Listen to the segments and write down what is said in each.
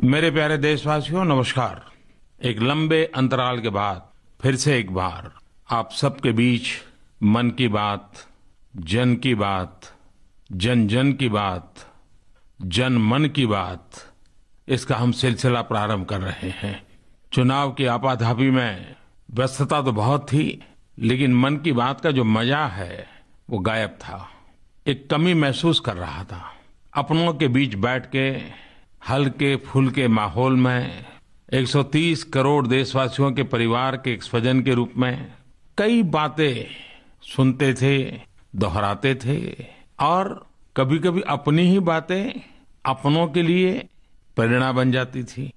मेरे प्यारे देशवासियों, नमस्कार। एक लंबे अंतराल के बाद फिर से एक बार आप सबके बीच मन की बात, जन की बात, जन जन की बात, जन मन की बात, इसका हम सिलसिला प्रारंभ कर रहे हैं। चुनाव की आपाधापी में व्यस्तता तो बहुत थी, लेकिन मन की बात का जो मजा है वो गायब था। एक कमी महसूस कर रहा था। अपनों के बीच बैठ के हल्के फुल्के माहौल में 130 करोड़ देशवासियों के परिवार के एक स्वजन के रूप में कई बातें सुनते थे, दोहराते थे और कभी-कभी अपनी ही बातें अपनों के लिए प्रेरणा बन जाती थी।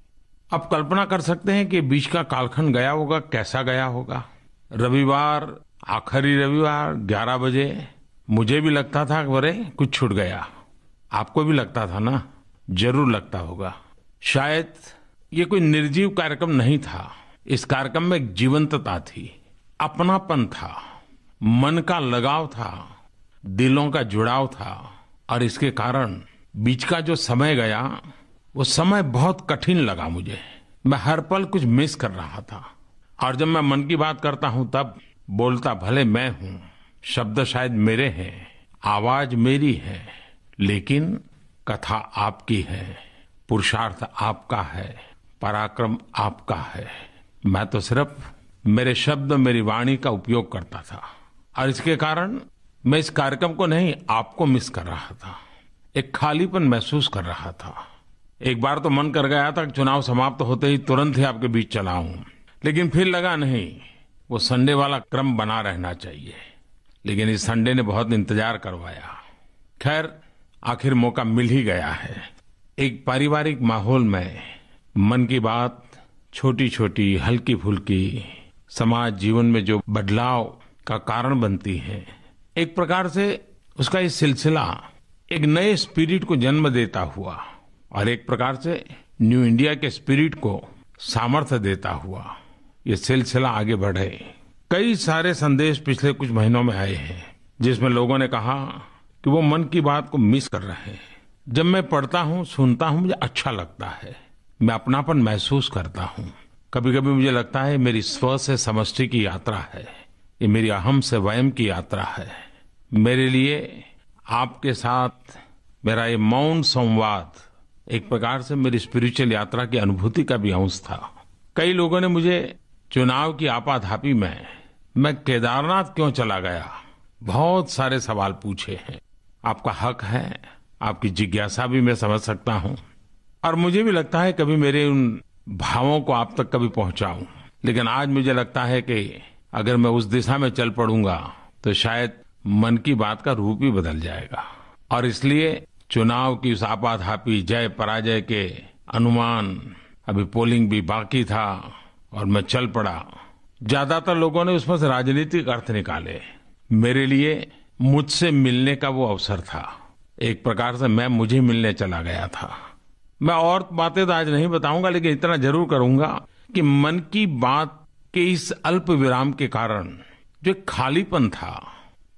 अब कल्पना कर सकते हैं कि बीच का कालखंड गया होगा, कैसा गया होगा। रविवार, आखिरी रविवार 11 बजे मुझे भी लगता था कि अरे कुछ छूट गया। आपको भी लगता था ना? जरूर लगता होगा। शायद ये कोई निर्जीव कार्यक्रम नहीं था। इस कार्यक्रम में एक जीवंतता थी, अपनापन था, मन का लगाव था, दिलों का जुड़ाव था और इसके कारण बीच का जो समय गया वो समय बहुत कठिन लगा मुझे। मैं हर पल कुछ मिस कर रहा था। और जब मैं मन की बात करता हूं तब बोलता भले मैं हूं, शब्द शायद मेरे हैं, आवाज मेरी है, लेकिन कथा आपकी है, पुरुषार्थ आपका है, पराक्रम आपका है। मैं तो सिर्फ मेरे शब्द, मेरी वाणी का उपयोग करता था और इसके कारण मैं इस कार्यक्रम को नहीं, आपको मिस कर रहा था। एक खालीपन महसूस कर रहा था। एक बार तो मन कर गया था कि चुनाव समाप्त होते ही तुरंत ही आपके बीच चला आऊं, लेकिन फिर लगा नहीं, वो संडे वाला क्रम बना रहना चाहिए। लेकिन इस संडे ने बहुत इंतजार करवाया। खैर, आखिर मौका मिल ही गया है। एक पारिवारिक माहौल में मन की बात छोटी छोटी, हल्की फुल्की, समाज जीवन में जो बदलाव का कारण बनती है, एक प्रकार से उसका ये सिलसिला एक नए स्पिरिट को जन्म देता हुआ और एक प्रकार से न्यू इंडिया के स्पिरिट को सामर्थ्य देता हुआ ये सिलसिला आगे बढ़े। कई सारे संदेश पिछले कुछ महीनों में आए हैं जिसमें लोगों ने कहा कि वो मन की बात को मिस कर रहे हैं। जब मैं पढ़ता हूं, सुनता हूं, मुझे अच्छा लगता है, मैं अपनापन महसूस करता हूं। कभी कभी मुझे लगता है मेरी स्व से समष्टि की यात्रा है, ये मेरी अहम से वयम की यात्रा है। मेरे लिए आपके साथ मेरा ये मौन संवाद एक प्रकार से मेरी स्पिरिचुअल यात्रा की अनुभूति का भी अंश था। कई लोगों ने मुझे चुनाव की आपाधापी में मैं केदारनाथ क्यों चला गया, बहुत सारे सवाल पूछे हैं। आपका हक है, आपकी जिज्ञासा भी मैं समझ सकता हूं और मुझे भी लगता है कभी मेरे उन भावों को आप तक कभी पहुंचाऊं। लेकिन आज मुझे लगता है कि अगर मैं उस दिशा में चल पड़ूंगा तो शायद मन की बात का रूप ही बदल जाएगा। और इसलिए चुनाव की उस आपाधापी जय पराजय के अनुमान, अभी पोलिंग भी बाकी था और मैं चल पड़ा। ज्यादातर लोगों ने उसमें से राजनीतिक अर्थ निकाले। मेरे लिए मुझसे मिलने का वो अवसर था। एक प्रकार से मैं मुझे मिलने चला गया था। मैं और बातें तो आज नहीं बताऊंगा, लेकिन इतना जरूर करूंगा कि मन की बात के इस अल्प विराम के कारण जो एक खालीपन था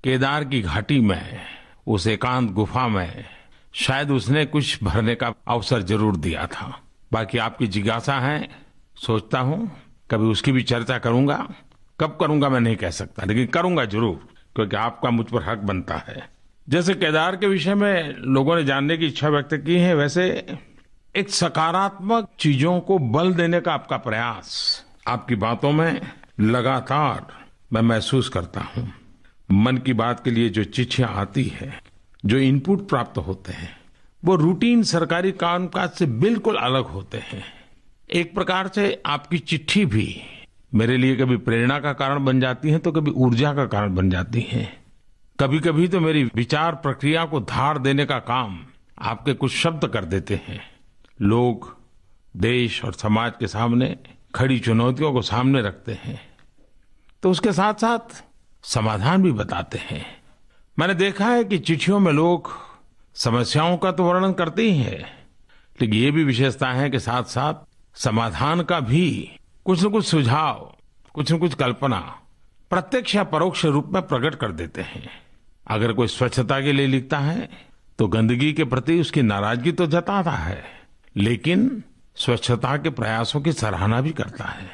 केदार की घाटी में, उस एकांत गुफा में, शायद उसने कुछ भरने का अवसर जरूर दिया था। बाकी आपकी जिज्ञासा है, सोचता हूं कभी उसकी भी चर्चा करूंगा। कब करूंगा मैं नहीं कह सकता, लेकिन करूंगा जरूर, क्योंकि आपका मुझ पर हक बनता है। जैसे केदार के विषय में लोगों ने जानने की इच्छा व्यक्त की है, वैसे एक सकारात्मक चीजों को बल देने का आपका प्रयास आपकी बातों में लगातार मैं महसूस करता हूं। मन की बात के लिए जो चिट्ठियां आती है, जो इनपुट प्राप्त होते हैं, वो रूटीन सरकारी कामकाज से बिल्कुल अलग होते हैं। एक प्रकार से आपकी चिट्ठी भी मेरे लिए कभी प्रेरणा का कारण बन जाती है तो कभी ऊर्जा का कारण बन जाती है। कभी कभी तो मेरी विचार प्रक्रिया को धार देने का काम आपके कुछ शब्द कर देते हैं। लोग देश और समाज के सामने खड़ी चुनौतियों को सामने रखते हैं तो उसके साथ साथ समाधान भी बताते हैं। मैंने देखा है कि चिट्ठियों में लोग समस्याओं का तो वर्णन करते ही हैं, लेकिन ये भी विशेषता है कि साथ साथ समाधान का भी कुछ न कुछ सुझाव, कुछ न कुछ कल्पना प्रत्यक्ष या परोक्ष रूप में प्रकट कर देते हैं। अगर कोई स्वच्छता के लिए लिखता है तो गंदगी के प्रति उसकी नाराजगी तो जताता है, लेकिन स्वच्छता के प्रयासों की सराहना भी करता है।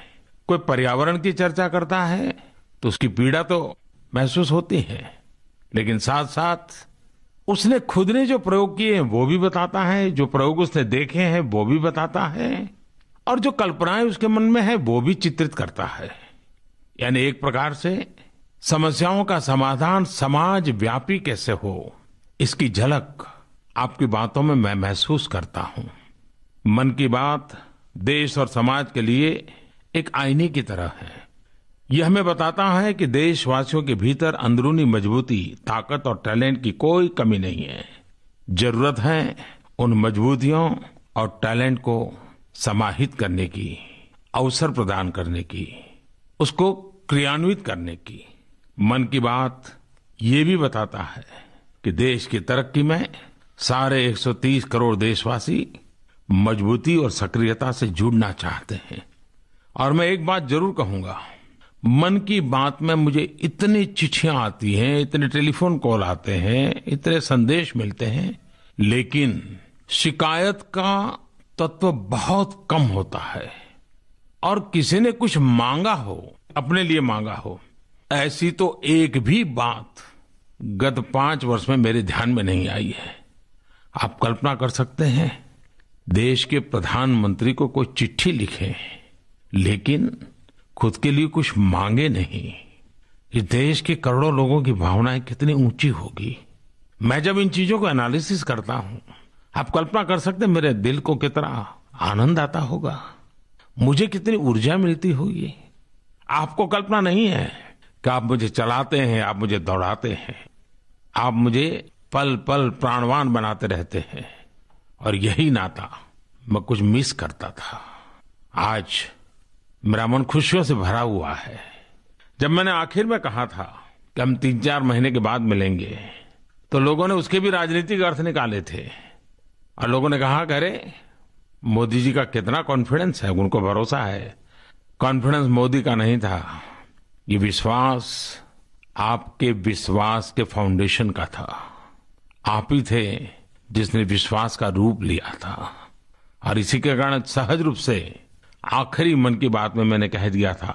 कोई पर्यावरण की चर्चा करता है तो उसकी पीड़ा तो महसूस होती है, लेकिन साथ साथ उसने खुद ने जो प्रयोग किए हैं वो भी बताता है, जो प्रयोग उसने देखे हैं वो भी बताता है, और जो कल्पनाएं उसके मन में है वो भी चित्रित करता है। यानी एक प्रकार से समस्याओं का समाधान समाज व्यापी कैसे हो, इसकी झलक आपकी बातों में मैं महसूस करता हूं। मन की बात देश और समाज के लिए एक आईने की तरह है। यह हमें बताता है कि देशवासियों के भीतर अंदरूनी मजबूती, ताकत और टैलेंट की कोई कमी नहीं है। जरूरत है उन मजबूतियों और टैलेंट को समाहित करने की, अवसर प्रदान करने की, उसको क्रियान्वित करने की। मन की बात ये भी बताता है कि देश की तरक्की में सारे 130 करोड़ देशवासी मजबूती और सक्रियता से जुड़ना चाहते हैं। और मैं एक बात जरूर कहूंगा, मन की बात में मुझे इतनी चिट्ठियां आती हैं, इतने टेलीफोन कॉल आते हैं, इतने संदेश मिलते हैं, लेकिन शिकायत का तत्व बहुत कम होता है। और किसी ने कुछ मांगा हो, अपने लिए मांगा हो, ऐसी तो एक भी बात गत 5 वर्ष में मेरे ध्यान में नहीं आई है। आप कल्पना कर सकते हैं, देश के प्रधानमंत्री को कोई चिट्ठी लिखे लेकिन खुद के लिए कुछ मांगे नहीं। इस देश के करोड़ों लोगों की भावनाएं कितनी ऊंची होगी। मैं जब इन चीजों को एनालिसिस करता हूं, आप कल्पना कर सकते हैं मेरे दिल को कितना आनंद आता होगा, मुझे कितनी ऊर्जा मिलती होगी। आपको कल्पना नहीं है कि आप मुझे चलाते हैं, आप मुझे दौड़ाते हैं, आप मुझे पल पल प्राणवान बनाते रहते हैं, और यही नाता मैं कुछ मिस करता था। आज मेरा मन खुशियों से भरा हुआ है। जब मैंने आखिर में कहा था कि हम 3-4 महीने के बाद मिलेंगे, तो लोगों ने उसके भी राजनीतिक अर्थ निकाले थे, और लोगों ने कहा, अरे मोदी जी का कितना कॉन्फिडेंस है, उनको भरोसा है। कॉन्फिडेंस मोदी का नहीं था, ये विश्वास आपके विश्वास के फाउंडेशन का था। आप ही थे जिसने विश्वास का रूप लिया था, और इसी के कारण सहज रूप से आखिरी मन की बात में मैंने कह दिया था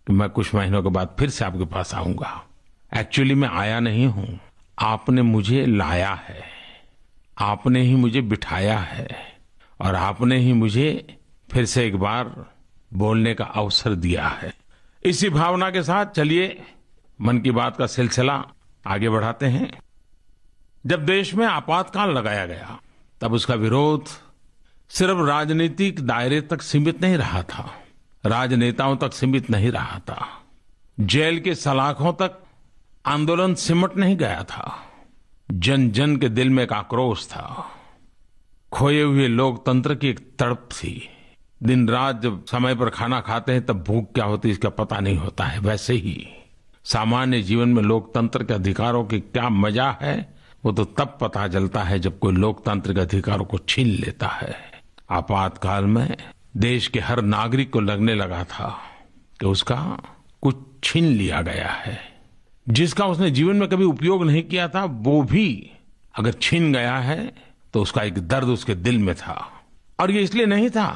कि मैं कुछ महीनों के बाद फिर से आपके पास आऊंगा। एक्चुअली मैं आया नहीं हूं, आपने मुझे लाया है, आपने ही मुझे बिठाया है, और आपने ही मुझे फिर से एक बार बोलने का अवसर दिया है। इसी भावना के साथ चलिए मन की बात का सिलसिला आगे बढ़ाते हैं। जब देश में आपातकाल लगाया गया, तब उसका विरोध सिर्फ राजनीतिक दायरे तक सीमित नहीं रहा था, राजनेताओं तक सीमित नहीं रहा था, जेल के सलाखों तक आंदोलन सिमट नहीं गया था। जन जन के दिल में एक आक्रोश था, खोए हुए लोकतंत्र की एक तड़प थी। दिन रात जब समय पर खाना खाते हैं तब भूख क्या होती है इसका पता नहीं होता है, वैसे ही सामान्य जीवन में लोकतंत्र के अधिकारों की क्या मजा है वो तो तब पता चलता है जब कोई लोकतंत्र के अधिकारों को छीन लेता है। आपातकाल में देश के हर नागरिक को लगने लगा था कि उसका कुछ छीन लिया गया है, जिसका उसने जीवन में कभी उपयोग नहीं किया था वो भी अगर छीन गया है तो उसका एक दर्द उसके दिल में था। और ये इसलिए नहीं था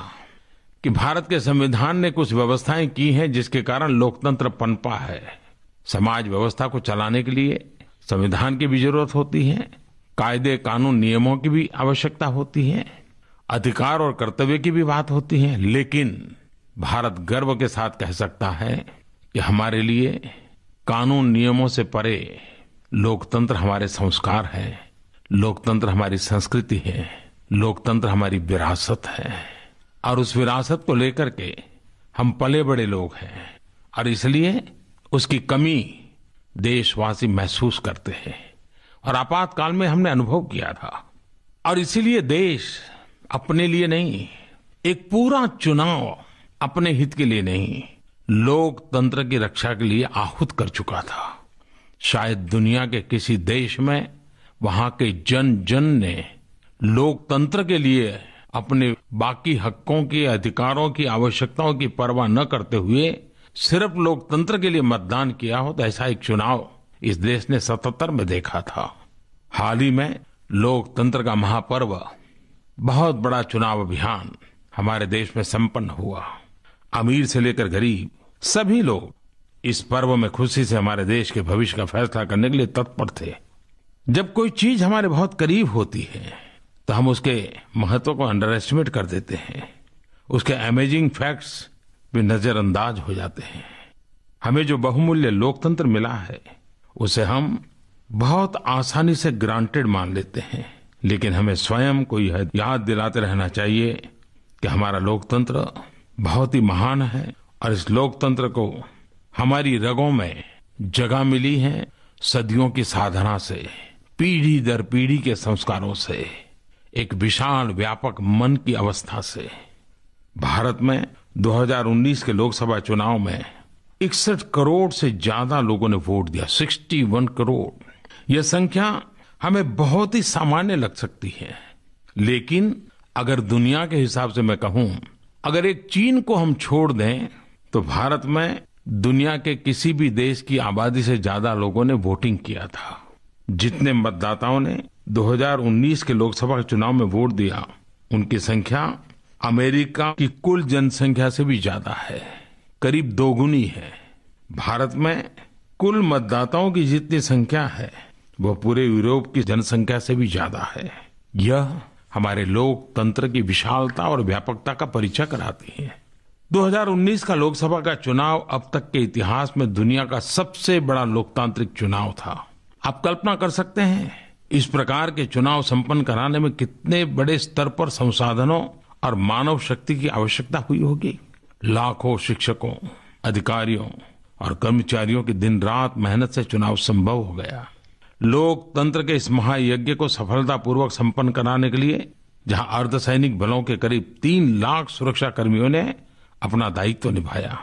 कि भारत के संविधान ने कुछ व्यवस्थाएं की हैं जिसके कारण लोकतंत्र पनपा है। समाज व्यवस्था को चलाने के लिए संविधान की भी जरूरत होती है, कायदे कानून नियमों की भी आवश्यकता होती है, अधिकार और कर्तव्य की भी बात होती है। लेकिन भारत गर्व के साथ कह सकता है कि हमारे लिए कानून नियमों से परे लोकतंत्र हमारे संस्कार है, लोकतंत्र हमारी संस्कृति है, लोकतंत्र हमारी विरासत है, और उस विरासत को लेकर के हम पले बड़े लोग हैं, और इसलिए उसकी कमी देशवासी महसूस करते हैं। और आपातकाल में हमने अनुभव किया था, और इसीलिए देश अपने लिए नहीं, एक पूरा चुनाव अपने हित के लिए नहीं, लोकतंत्र की रक्षा के लिए आहूत कर चुका था। शायद दुनिया के किसी देश में वहां के जन जन ने लोकतंत्र के लिए अपने बाकी हकों की, अधिकारों की, आवश्यकताओं की परवाह न करते हुए सिर्फ लोकतंत्र के लिए मतदान किया हो, तो ऐसा एक चुनाव इस देश ने 77 में देखा था। हाल ही में लोकतंत्र का महापर्व, बहुत बड़ा चुनाव अभियान हमारे देश में संपन्न हुआ। अमीर से लेकर गरीब सभी लोग इस पर्व में खुशी से हमारे देश के भविष्य का फैसला करने के लिए तत्पर थे। जब कोई चीज हमारे बहुत करीब होती है तो हम उसके महत्व को अंडर एस्टिमेट कर देते हैं, उसके अमेजिंग फैक्ट्स भी नजरअंदाज हो जाते हैं। हमें जो बहुमूल्य लोकतंत्र मिला है उसे हम बहुत आसानी से ग्रांटेड मान लेते हैं, लेकिन हमें स्वयं को यह याद दिलाते रहना चाहिए कि हमारा लोकतंत्र बहुत ही महान है और इस लोकतंत्र को हमारी रगों में जगह मिली है सदियों की साधना से, पीढ़ी दर पीढ़ी के संस्कारों से, एक विशाल व्यापक मन की अवस्था से। भारत में 2019 के लोकसभा चुनाव में 61 करोड़ से ज्यादा लोगों ने वोट दिया, 61 करोड़। यह संख्या हमें बहुत ही सामान्य लग सकती है, लेकिन अगर दुनिया के हिसाब से मैं कहूं, अगर एक चीन को हम छोड़ दें तो भारत में दुनिया के किसी भी देश की आबादी से ज्यादा लोगों ने वोटिंग किया था। जितने मतदाताओं ने 2019 के लोकसभा चुनाव में वोट दिया, उनकी संख्या अमेरिका की कुल जनसंख्या से भी ज्यादा है, करीब दोगुनी है। भारत में कुल मतदाताओं की जितनी संख्या है वह पूरे यूरोप की जनसंख्या से भी ज्यादा है। यह हमारे लोकतंत्र की विशालता और व्यापकता का परिचय कराती है। 2019 का लोकसभा का चुनाव अब तक के इतिहास में दुनिया का सबसे बड़ा लोकतांत्रिक चुनाव था। आप कल्पना कर सकते हैं इस प्रकार के चुनाव संपन्न कराने में कितने बड़े स्तर पर संसाधनों और मानव शक्ति की आवश्यकता हुई होगी। लाखों शिक्षकों, अधिकारियों और कर्मचारियों की दिन रात मेहनत से चुनाव संभव हो गया। लोकतंत्र के इस महायज्ञ को सफलतापूर्वक संपन्न कराने के लिए जहां अर्धसैनिक बलों के करीब 3 लाख सुरक्षा कर्मियों ने अपना दायित्व निभाया,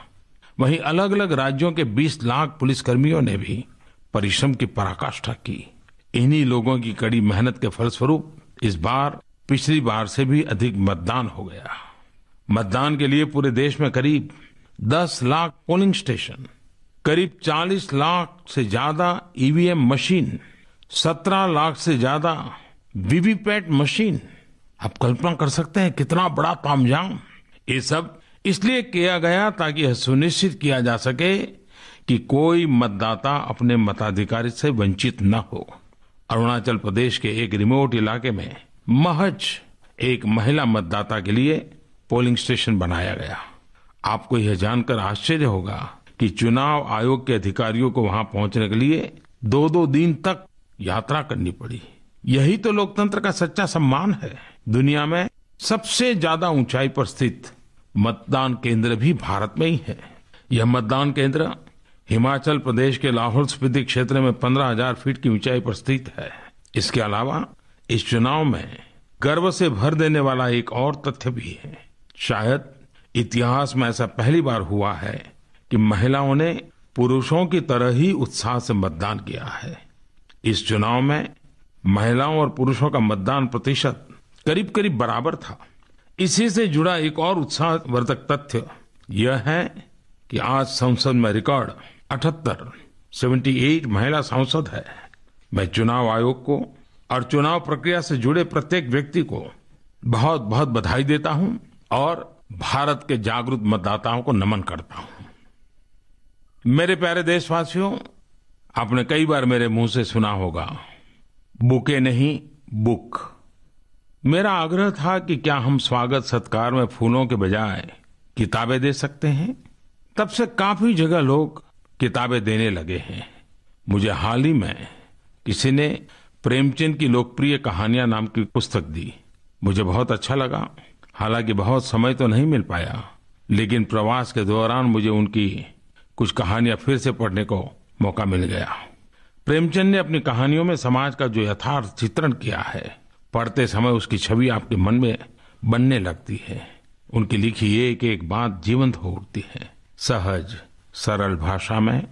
वहीं अलग अलग राज्यों के 20 लाख पुलिसकर्मियों ने भी परिश्रम की पराकाष्ठा की। इन्हीं लोगों की कड़ी मेहनत के फलस्वरूप इस बार पिछली बार से भी अधिक मतदान हो गया। मतदान के लिए पूरे देश में करीब 10 लाख पोलिंग स्टेशन, करीब 40 लाख से ज्यादा ईवीएम मशीन, 17 लाख से ज्यादा वीवीपैट मशीन। आप कल्पना कर सकते हैं कितना बड़ा तामझाम। ये सब इसलिए किया गया ताकि यह सुनिश्चित किया जा सके कि कोई मतदाता अपने मताधिकार से वंचित न हो। अरुणाचल प्रदेश के एक रिमोट इलाके में महज एक महिला मतदाता के लिए पोलिंग स्टेशन बनाया गया। आपको यह जानकर आश्चर्य होगा कि चुनाव आयोग के अधिकारियों को वहां पहुंचने के लिए 2-2 दिन तक यात्रा करनी पड़ी। यही तो लोकतंत्र का सच्चा सम्मान है। दुनिया में सबसे ज्यादा ऊंचाई पर स्थित मतदान केंद्र भी भारत में ही है। यह मतदान केंद्र हिमाचल प्रदेश के लाहौल स्पीति क्षेत्र में 15,000 फीट की ऊंचाई पर स्थित है। इसके अलावा इस चुनाव में गर्व से भर देने वाला एक और तथ्य भी है। शायद इतिहास में ऐसा पहली बार हुआ है कि महिलाओं ने पुरुषों की तरह ही उत्साह से मतदान किया है। इस चुनाव में महिलाओं और पुरुषों का मतदान प्रतिशत करीब करीब बराबर था। इसी से जुड़ा एक और उत्साहवर्धक तथ्य यह है कि आज संसद में रिकॉर्ड 78 महिला सांसद है। मैं चुनाव आयोग को और चुनाव प्रक्रिया से जुड़े प्रत्येक व्यक्ति को बहुत बहुत बधाई देता हूं और भारत के जागरूक मतदाताओं को नमन करता हूं। मेरे प्यारे देशवासियों, आपने कई बार मेरे मुंह से सुना होगा, बुके नहीं बुक। मेरा आग्रह था कि क्या हम स्वागत सत्कार में फूलों के बजाय किताबें दे सकते हैं। तब से काफी जगह लोग किताबें देने लगे हैं। मुझे हाल ही में किसी ने प्रेमचंद की लोकप्रिय कहानियां नाम की पुस्तक दी। मुझे बहुत अच्छा लगा। हालांकि बहुत समय तो नहीं मिल पाया, लेकिन प्रवास के दौरान मुझे उनकी कुछ कहानियां फिर से पढ़ने को मौका मिल गया। प्रेमचंद ने अपनी कहानियों में समाज का जो यथार्थ चित्रण किया है, पढ़ते समय उसकी छवि आपके मन में बनने लगती है। उनकी लिखी एक एक बात जीवंत हो उठती है। सहज सरल भाषा में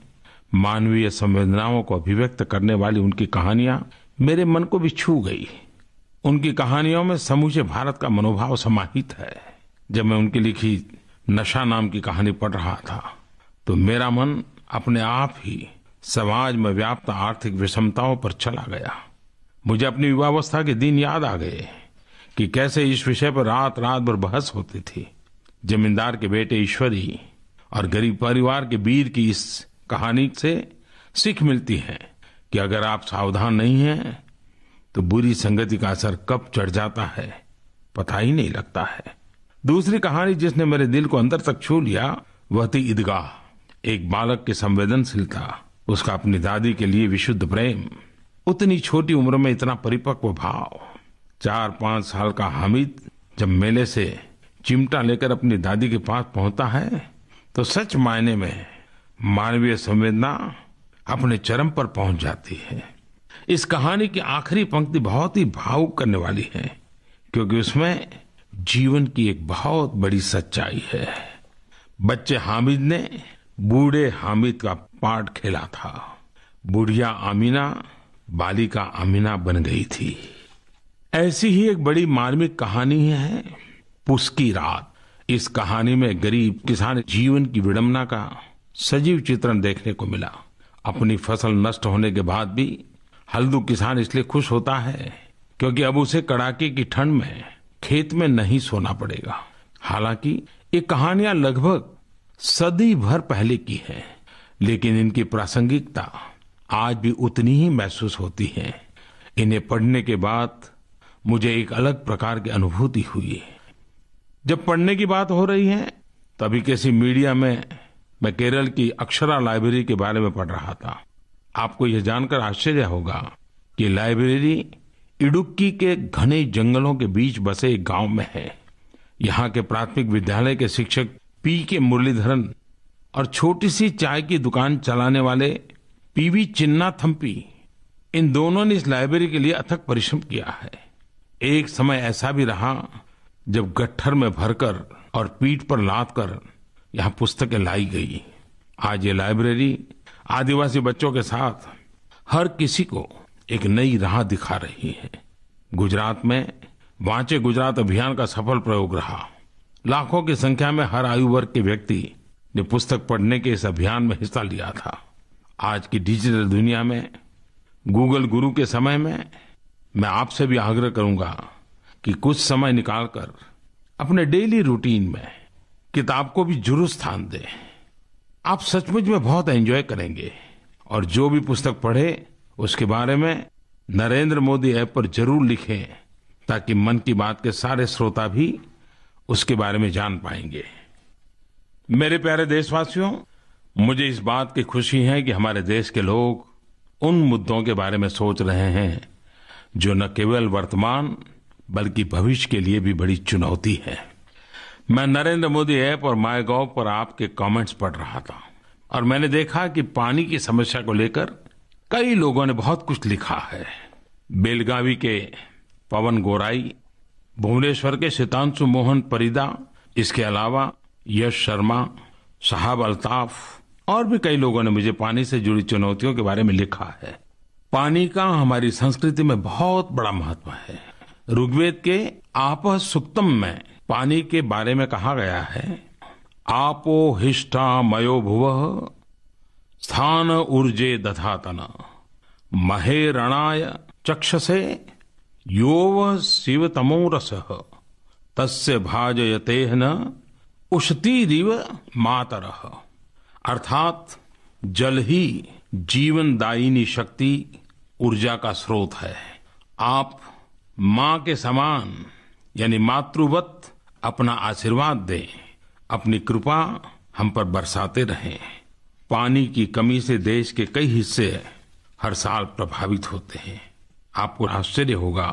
मानवीय संवेदनाओं को अभिव्यक्त करने वाली उनकी कहानियां मेरे मन को भी छू गई। उनकी कहानियों में समूचे भारत का मनोभाव समाहित है। जब मैं उनकी लिखी नशा नाम की कहानी पढ़ रहा था तो मेरा मन अपने आप ही समाज में व्याप्त आर्थिक विषमताओं पर चला गया। मुझे अपनी युवावस्था के दिन याद आ गए। कि कैसे इस विषय पर रात रात भर बहस होती थी। जमींदार के बेटे ईश्वरी और गरीब परिवार के वीर की इस कहानी से सीख मिलती है कि अगर आप सावधान नहीं हैं तो बुरी संगति का असर कब चढ़ जाता है पता ही नहीं लगता है। दूसरी कहानी जिसने मेरे दिल को अंदर तक छू लिया वह थी ईदगाह। एक बालक की संवेदनशीलता, उसका अपनी दादी के लिए विशुद्ध प्रेम, उतनी छोटी उम्र में इतना परिपक्व भाव। 4-5 साल का हामिद जब मेले से चिमटा लेकर अपनी दादी के पास पहुंचता है तो सच मायने में मानवीय संवेदना अपने चरम पर पहुंच जाती है। इस कहानी की आखिरी पंक्ति बहुत ही भावुक करने वाली है क्योंकि उसमें जीवन की एक बहुत बड़ी सच्चाई है। बच्चे हामिद ने बूढ़े हामिद का पार्ट खेला था। बुढ़िया आमीना बालिका आमीना बन गई थी। ऐसी ही एक बड़ी मार्मिक कहानी है पुस की रात। इस कहानी में गरीब किसान जीवन की विडंबना का सजीव चित्रण देखने को मिला। अपनी फसल नष्ट होने के बाद भी हल्दू किसान इसलिए खुश होता है क्योंकि अब उसे कड़ाके की ठंड में खेत में नहीं सोना पड़ेगा। हालांकि ये कहानियां लगभग सदी भर पहले की हैं, लेकिन इनकी प्रासंगिकता आज भी उतनी ही महसूस होती है। इन्हें पढ़ने के बाद मुझे एक अलग प्रकार की अनुभूति हुई। जब पढ़ने की बात हो रही है तभी किसी मीडिया में मैं केरल की अक्षरा लाइब्रेरी के बारे में पढ़ रहा था। आपको यह जानकर आश्चर्य होगा कि लाइब्रेरी इडुक्की के घने जंगलों के बीच बसे एक गांव में है। यहाँ के प्राथमिक विद्यालय के शिक्षक पी के मुरलीधरन और छोटी सी चाय की दुकान चलाने वाले पीवी चिन्ना थम्पी, इन दोनों ने इस लाइब्रेरी के लिए अथक परिश्रम किया है। एक समय ऐसा भी रहा जब गट्ठर में भरकर और पीठ पर लाद कर यहाँ पुस्तकें लाई गई। आज ये लाइब्रेरी आदिवासी बच्चों के साथ हर किसी को एक नई राह दिखा रही है। गुजरात में वांचे गुजरात अभियान का सफल प्रयोग रहा। लाखों की संख्या में हर आयु वर्ग के व्यक्ति ने पुस्तक पढ़ने के इस अभियान में हिस्सा लिया था। आज की डिजिटल दुनिया में गूगल गुरु के समय में मैं आपसे भी आग्रह करूंगा कि कुछ समय निकालकर अपने डेली रूटीन में किताब को भी जरूर स्थान दें। आप सचमुच में बहुत एंजॉय करेंगे और जो भी पुस्तक पढ़े उसके बारे में नरेंद्र मोदी ऐप पर जरूर लिखें ताकि मन की बात के सारे श्रोता भी उसके बारे में जान पाएंगे। मेरे प्यारे देशवासियों, मुझे इस बात की खुशी है कि हमारे देश के लोग उन मुद्दों के बारे में सोच रहे हैं जो न केवल वर्तमान बल्कि भविष्य के लिए भी बड़ी चुनौती है। मैं नरेंद्र मोदी ऐप और माय गॉव पर आपके कमेंट्स पढ़ रहा था और मैंने देखा कि पानी की समस्या को लेकर कई लोगों ने बहुत कुछ लिखा है। बेलगावी के पवन गोराई, भुवनेश्वर के सितांशु मोहन परिदा, इसके अलावा यश शर्मा, साहब अल्ताफ और भी कई लोगों ने मुझे पानी से जुड़ी चुनौतियों के बारे में लिखा है। पानी का हमारी संस्कृति में बहुत बड़ा महत्व है। ऋग्वेद के आपः सुक्तम में पानी के बारे में कहा गया है, आपो हिष्ठा मयो भुवः स्थान ऊर्जे दधातन महे रणाय चक्षसे योव शिवतमो रसः तस्य भाजयतेह न उशतीरिव मातरः। अर्थात जल ही जीवन दायिनी शक्ति, ऊर्जा का स्रोत है। आप माँ के समान यानी मातृवत अपना आशीर्वाद दें, अपनी कृपा हम पर बरसाते रहें। पानी की कमी से देश के कई हिस्से हर साल प्रभावित होते हैं। आपको आश्चर्य होगा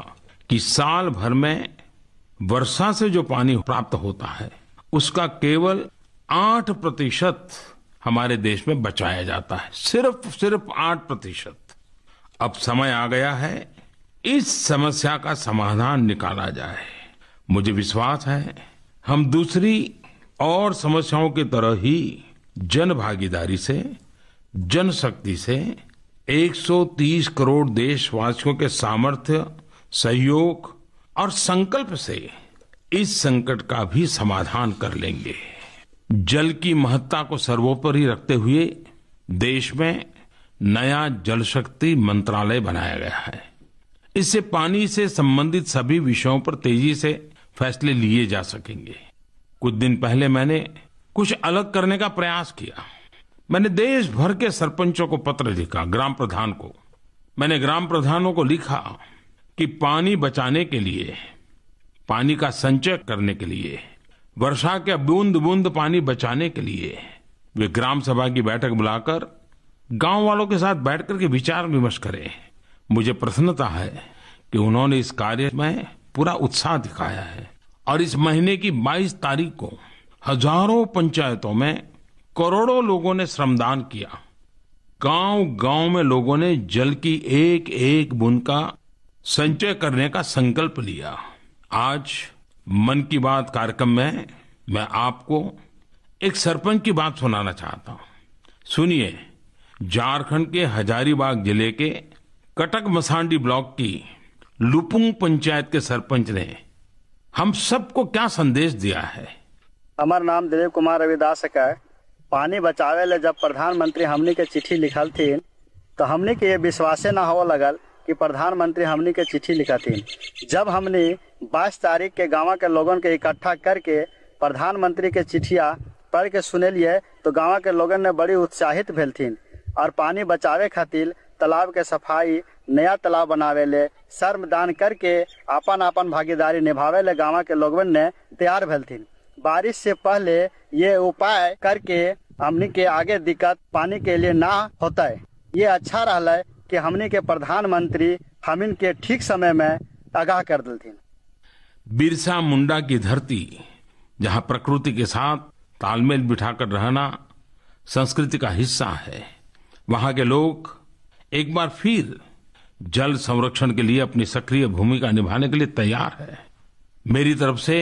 कि साल भर में वर्षा से जो पानी प्राप्त होता है उसका केवल 8% हमारे देश में बचाया जाता है। सिर्फ 8%। अब समय आ गया है इस समस्या का समाधान निकाला जाए। मुझे विश्वास है हम दूसरी और समस्याओं की तरह ही जन भागीदारी से, जनशक्ति से 130 करोड़ देशवासियों के सामर्थ्य, सहयोग और संकल्प से इस संकट का भी समाधान कर लेंगे। जल की महत्ता को सर्वोपरि रखते हुए देश में नया जल शक्ति मंत्रालय बनाया गया है। इससे पानी से संबंधित सभी विषयों पर तेजी से फैसले लिए जा सकेंगे। कुछ दिन पहले मैंने कुछ अलग करने का प्रयास किया। मैंने देश भर के सरपंचों को पत्र लिखा, ग्राम प्रधान को। मैंने ग्राम प्रधानों को लिखा कि पानी बचाने के लिए, पानी का संचय करने के लिए, वर्षा के बूंद बूंद पानी बचाने के लिए वे ग्राम सभा की बैठक बुलाकर गांव वालों के साथ बैठकर के विचार विमर्श करें। मुझे प्रसन्नता है कि उन्होंने इस कार्य में पूरा उत्साह दिखाया है और इस महीने की 22 तारीख को हजारों पंचायतों में करोड़ों लोगों ने श्रमदान किया। गांव गांव में लोगों ने जल की एक एक बूंद का संचय करने का संकल्प लिया। आज मन की बात कार्यक्रम में मैं आपको एक सरपंच की बात सुनाना चाहता हूं। सुनिए, झारखंड के हजारीबाग जिले के कटक मसांडी ब्लॉक की लुपुंग पंचायत के सरपंच ने हम सबको क्या संदेश दिया है। हमार नाम दिलीप कुमार रविदास है। पानी बचावे ले जब प्रधानमंत्री हमनी के चिट्ठी लिखल थी तो हमनी के ये विश्वासे न हो लगल कि प्रधानमंत्री हमनी के चिट्ठी लिखा थी। जब हमने 22 तारीख के गाँव के लोगों के इकट्ठा करके प्रधानमंत्री के चिट्ठिया पढ़ के सुने लिए तो गाँव के लोगों ने बड़ी उत्साहित भेल थी और पानी बचावे खातिर तालाब के सफाई, नया तालाब बनावे ले, श्रमदान करके अपन अपन भागीदारी निभावे ले गाँव के लोगों ने तैयार भेल थी। बारिश से पहले ये उपाय करके हमनी के आगे दिक्कत पानी के लिए ना होता है। ये अच्छा रहा कि हमनी के प्रधानमंत्री हमिन के ठीक समय में आगाह कर दिलथिन। बिरसा मुंडा की धरती, जहां प्रकृति के साथ तालमेल बिठाकर रहना संस्कृति का हिस्सा है, वहां के लोग एक बार फिर जल संरक्षण के लिए अपनी सक्रिय भूमिका निभाने के लिए तैयार है। मेरी तरफ से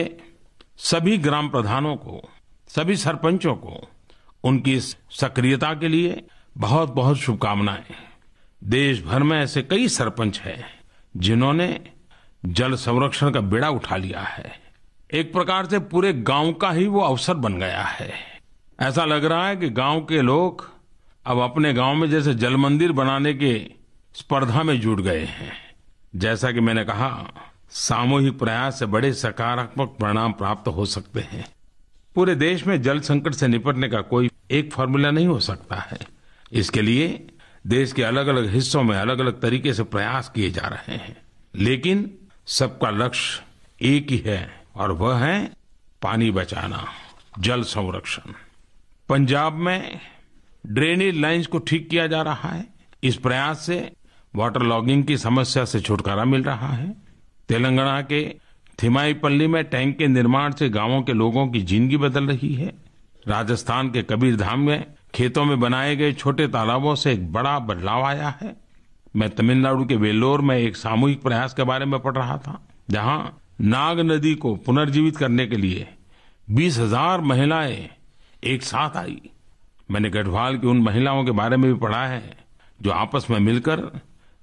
सभी ग्राम प्रधानों को, सभी सरपंचों को उनकी इस सक्रियता के लिए बहुत बहुत शुभकामनाएं। देश भर में ऐसे कई सरपंच हैं जिन्होंने जल संरक्षण का बेड़ा उठा लिया है। एक प्रकार से पूरे गांव का ही वो अवसर बन गया है। ऐसा लग रहा है कि गांव के लोग अब अपने गांव में जैसे जल मंदिर बनाने के स्पर्धा में जुट गए हैं। जैसा कि मैंने कहा, सामूहिक प्रयास से बड़े सकारात्मक परिणाम प्राप्त हो सकते हैं। पूरे देश में जल संकट से निपटने का कोई एक फॉर्मूला नहीं हो सकता है। इसके लिए देश के अलग अलग हिस्सों में अलग अलग तरीके से प्रयास किए जा रहे हैं, लेकिन सबका लक्ष्य एक ही है और वह है पानी बचाना, जल संरक्षण। पंजाब में ड्रेनेज लाइंस को ठीक किया जा रहा है। इस प्रयास से वाटर लॉगिंग की समस्या से छुटकारा मिल रहा है। तेलंगाना के थिमाईपल्ली में टैंक के निर्माण से गांवों के लोगों की जिंदगी बदल रही है। राजस्थान के कबीरधाम में खेतों में बनाए गए छोटे तालाबों से एक बड़ा बदलाव आया है। मैं तमिलनाडु के वेल्लोर में एक सामूहिक प्रयास के बारे में पढ़ रहा था, जहां नाग नदी को पुनर्जीवित करने के लिए 20,000 महिलाएं एक साथ आई। मैंने गढ़वाल की उन महिलाओं के बारे में भी पढ़ा है जो आपस में मिलकर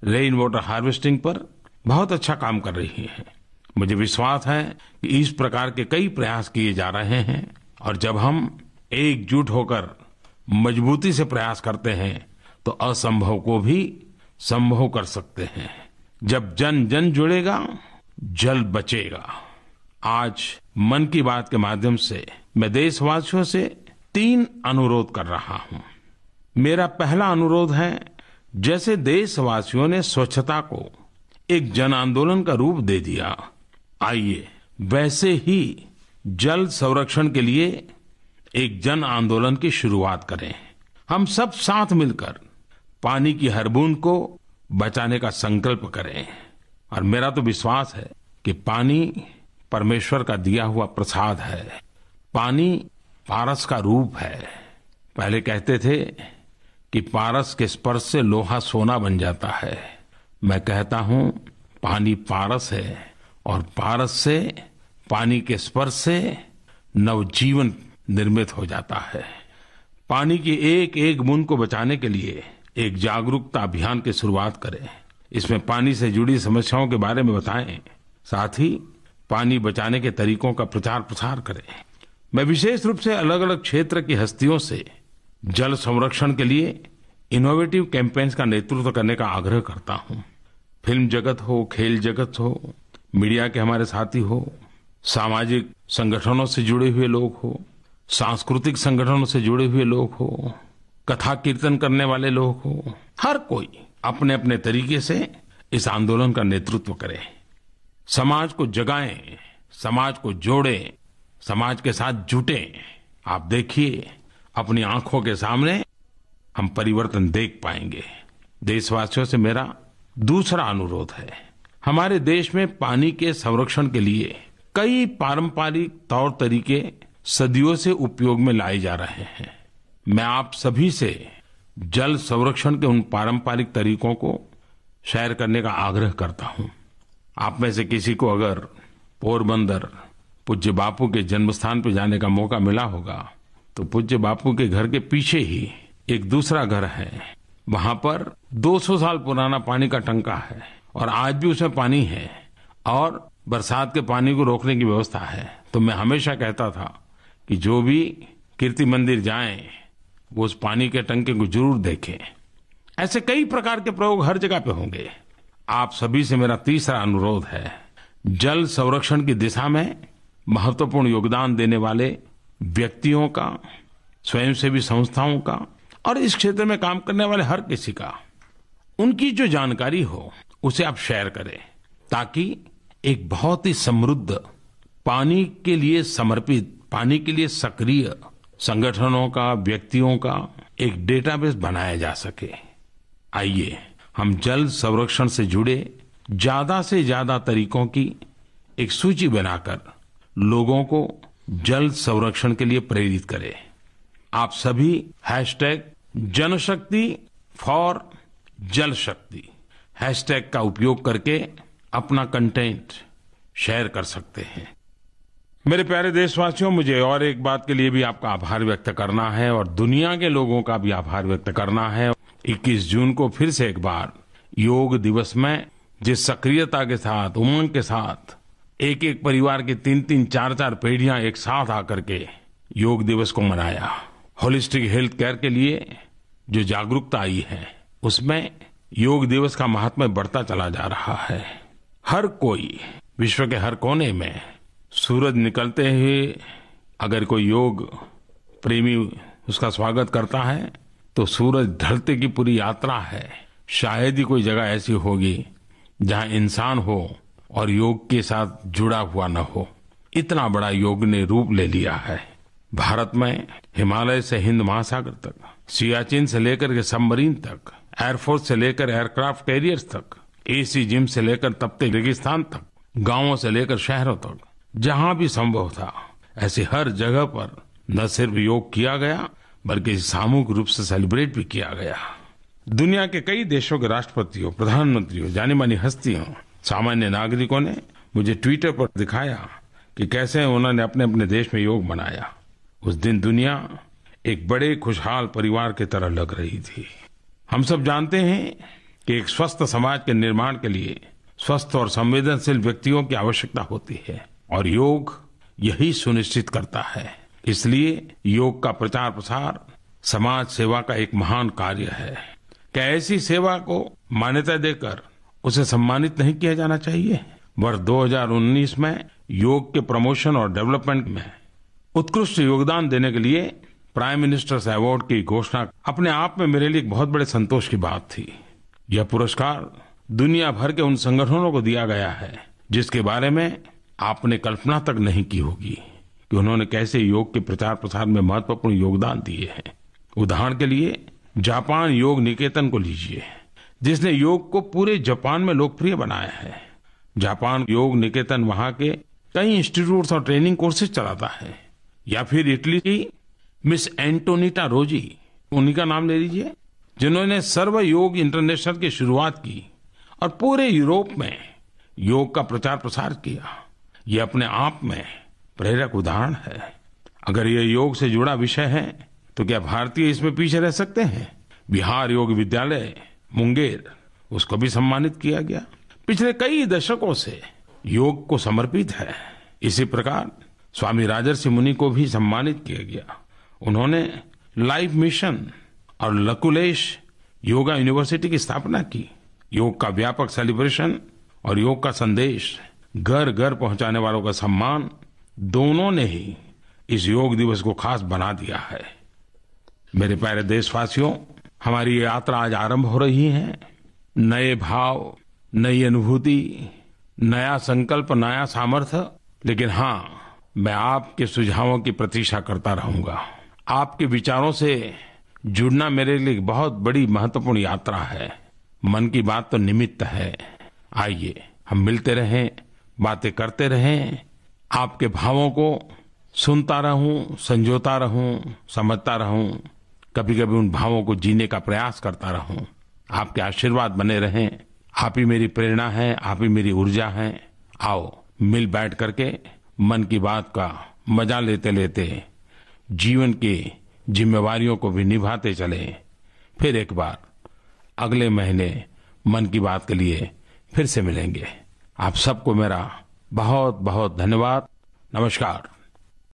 रेन वाटर हार्वेस्टिंग पर बहुत अच्छा काम कर रही हैं। मुझे विश्वास है कि इस प्रकार के कई प्रयास किए जा रहे हैं और जब हम एकजुट होकर मजबूती से प्रयास करते हैं तो असंभव को भी संभव कर सकते हैं। जब जन जन जुड़ेगा, जल बचेगा। आज मन की बात के माध्यम से मैं देशवासियों से 3 अनुरोध कर रहा हूं। मेरा पहला अनुरोध है, जैसे देशवासियों ने स्वच्छता को एक जन आंदोलन का रूप दे दिया, आइए वैसे ही जल संरक्षण के लिए एक जन आंदोलन की शुरुआत करें। हम सब साथ मिलकर पानी की हर बूंद को बचाने का संकल्प करें। और मेरा तो विश्वास है कि पानी परमेश्वर का दिया हुआ प्रसाद है। पानी पारस का रूप है। पहले कहते थे कि पारस के स्पर्श से लोहा सोना बन जाता है। मैं कहता हूं पानी पारस है और पारस से, पानी के स्पर्श से नवजीवन निर्मित हो जाता है। पानी की एक एक बूंद को बचाने के लिए एक जागरूकता अभियान की शुरुआत करें। इसमें पानी से जुड़ी समस्याओं के बारे में बताएं, साथ ही पानी बचाने के तरीकों का प्रचार प्रसार करें। मैं विशेष रूप से अलग अलग क्षेत्र की हस्तियों से जल संरक्षण के लिए इनोवेटिव कैंपेन्स का नेतृत्व करने का आग्रह करता हूं। फिल्म जगत हो, खेल जगत हो, मीडिया के हमारे साथी हो, सामाजिक संगठनों से जुड़े हुए लोग हो, सांस्कृतिक संगठनों से जुड़े हुए लोग हो, कथा कीर्तन करने वाले लोग हो, हर कोई अपने अपने तरीके से इस आंदोलन का नेतृत्व करे, समाज को जगाएं, समाज को जोड़ें, समाज के साथ जुटें। आप देखिए, अपनी आंखों के सामने हम परिवर्तन देख पाएंगे। देशवासियों से मेरा दूसरा अनुरोध है, हमारे देश में पानी के संरक्षण के लिए कई पारंपरिक तौर तरीके सदियों से उपयोग में लाए जा रहे हैं। मैं आप सभी से जल संरक्षण के उन पारंपरिक तरीकों को शेयर करने का आग्रह करता हूं। आप में से किसी को अगर पोरबंदर पूज्य बापू के जन्मस्थान पर जाने का मौका मिला होगा तो पूज्य बापू के घर के पीछे ही एक दूसरा घर है, वहां पर 200 साल पुराना पानी का टंका है और आज भी उसमें पानी है और बरसात के पानी को रोकने की व्यवस्था है। तो मैं हमेशा कहता था कि जो भी कीर्ति मंदिर जाएं वो उस पानी के टंके को जरूर देखें। ऐसे कई प्रकार के प्रयोग हर जगह पे होंगे। आप सभी से मेरा तीसरा अनुरोध है, जल संरक्षण की दिशा में महत्वपूर्ण योगदान देने वाले व्यक्तियों का, स्वयंसेवी संस्थाओं का और इस क्षेत्र में काम करने वाले हर किसी का, उनकी जो जानकारी हो उसे आप शेयर करें, ताकि एक बहुत ही समृद्ध, पानी के लिए समर्पित, पानी के लिए सक्रिय संगठनों का, व्यक्तियों का एक डेटाबेस बनाया जा सके। आइए हम जल संरक्षण से जुड़े ज्यादा से ज्यादा तरीकों की एक सूची बनाकर लोगों को जल संरक्षण के लिए प्रेरित करें। आप सभी #जनशक्ति फॉर जल शक्ति हैशटैग का उपयोग करके अपना कंटेंट शेयर कर सकते हैं। मेरे प्यारे देशवासियों, मुझे और एक बात के लिए भी आपका आभार व्यक्त करना है और दुनिया के लोगों का भी आभार व्यक्त करना है। 21 जून को फिर से एक बार योग दिवस में जिस सक्रियता के साथ, उमंग के साथ एक एक परिवार की 3-3, 4-4 पीढ़ियां एक साथ आकर के योग दिवस को मनाया, होलिस्टिक हेल्थ केयर के लिए जो जागरूकता आई है उसमें योग दिवस का महात्म्य बढ़ता चला जा रहा है। हर कोई विश्व के हर कोने में सूरज निकलते ही अगर कोई योग प्रेमी उसका स्वागत करता है तो सूरज ढलते की पूरी यात्रा है। शायद ही कोई जगह ऐसी होगी जहां इंसान हो और योग के साथ जुड़ा हुआ न हो। इतना बड़ा योग ने रूप ले लिया है। भारत में हिमालय से हिंद महासागर तक, सियाचिन से लेकर के सबमरीन तक, एयरफोर्स से लेकर एयरक्राफ्ट कैरियर्स तक, एसी जिम से लेकर तपते रेगिस्तान तक, गांवों से लेकर शहरों तक, जहां भी संभव था ऐसी हर जगह पर न सिर्फ योग किया गया बल्कि सामूहिक रूप से सेलिब्रेट भी किया गया। दुनिया के कई देशों के राष्ट्रपतियों, प्रधानमंत्रियों, जानी मानी हस्तियों, सामान्य नागरिकों ने मुझे ट्विटर पर दिखाया कि कैसे उन्होंने अपने अपने देश में योग मनाया। उस दिन दुनिया एक बड़े खुशहाल परिवार की तरह लग रही थी। हम सब जानते हैं कि एक स्वस्थ समाज के निर्माण के लिए स्वस्थ और संवेदनशील व्यक्तियों की आवश्यकता होती है और योग यही सुनिश्चित करता है। इसलिए योग का प्रचार प्रसार समाज सेवा का एक महान कार्य है। क्या ऐसी सेवा को मान्यता देकर उसे सम्मानित नहीं किया जाना चाहिए? वर्ष 2019 में योग के प्रमोशन और डेवलपमेंट में उत्कृष्ट योगदान देने के लिए प्राइम मिनिस्टर्स अवार्ड की घोषणा अपने आप में मेरे लिए एक बहुत बड़े संतोष की बात थी। यह पुरस्कार दुनिया भर के उन संगठनों को दिया गया है जिसके बारे में आपने कल्पना तक नहीं की होगी कि उन्होंने कैसे योग के प्रचार प्रसार में महत्वपूर्ण योगदान दिए हैं। उदाहरण के लिए जापान योग निकेतन को लीजिए, जिसने योग को पूरे जापान में लोकप्रिय बनाया है। जापान योग निकेतन वहां के कई इंस्टीट्यूट्स और ट्रेनिंग कोर्सेज चलाता है। या फिर इटली की मिस एंटोनिटा रोजी, उन्हीं का नाम ले लीजिए, जिन्होंने सर्व योग इंटरनेशनल की शुरुआत की और पूरे यूरोप में योग का प्रचार प्रसार किया। ये अपने आप में प्रेरक उदाहरण है। अगर ये योग से जुड़ा विषय है तो क्या भारतीय इसमें पीछे रह सकते हैं? बिहार योग विद्यालय मुंगेर, उसको भी सम्मानित किया गया। पिछले कई दशकों से योग को समर्पित है। इसी प्रकार स्वामी राजर्षि मुनि को भी सम्मानित किया गया। उन्होंने लाइफ मिशन और लकुलेश योगा यूनिवर्सिटी की स्थापना की। योग का व्यापक सेलिब्रेशन और योग का संदेश घर घर पहुंचाने वालों का सम्मान, दोनों ने ही इस योग दिवस को खास बना दिया है। मेरे प्यारे देशवासियों, हमारी ये यात्रा आज आरंभ हो रही है। नए भाव, नई अनुभूति, नया संकल्प, नया सामर्थ्य। लेकिन हाँ, मैं आपके सुझावों की प्रतीक्षा करता रहूंगा। आपके विचारों से जुड़ना मेरे लिए बहुत बड़ी महत्वपूर्ण यात्रा है। मन की बात तो निमित्त है। आइए हम मिलते रहें, बातें करते रहें, आपके भावों को सुनता रहूं, संजोता रहूं, समझता रहूं, कभी कभी उन भावों को जीने का प्रयास करता रहूं। आपके आशीर्वाद बने रहें। आप ही मेरी प्रेरणा है, आप ही मेरी ऊर्जा है। आओ मिल बैठ करके मन की बात का मजा लेते लेते जीवन की जिम्मेवारियों को भी निभाते चलें। फिर एक बार अगले महीने मन की बात के लिए फिर से मिलेंगे। आप सबको मेरा बहुत बहुत धन्यवाद। नमस्कार।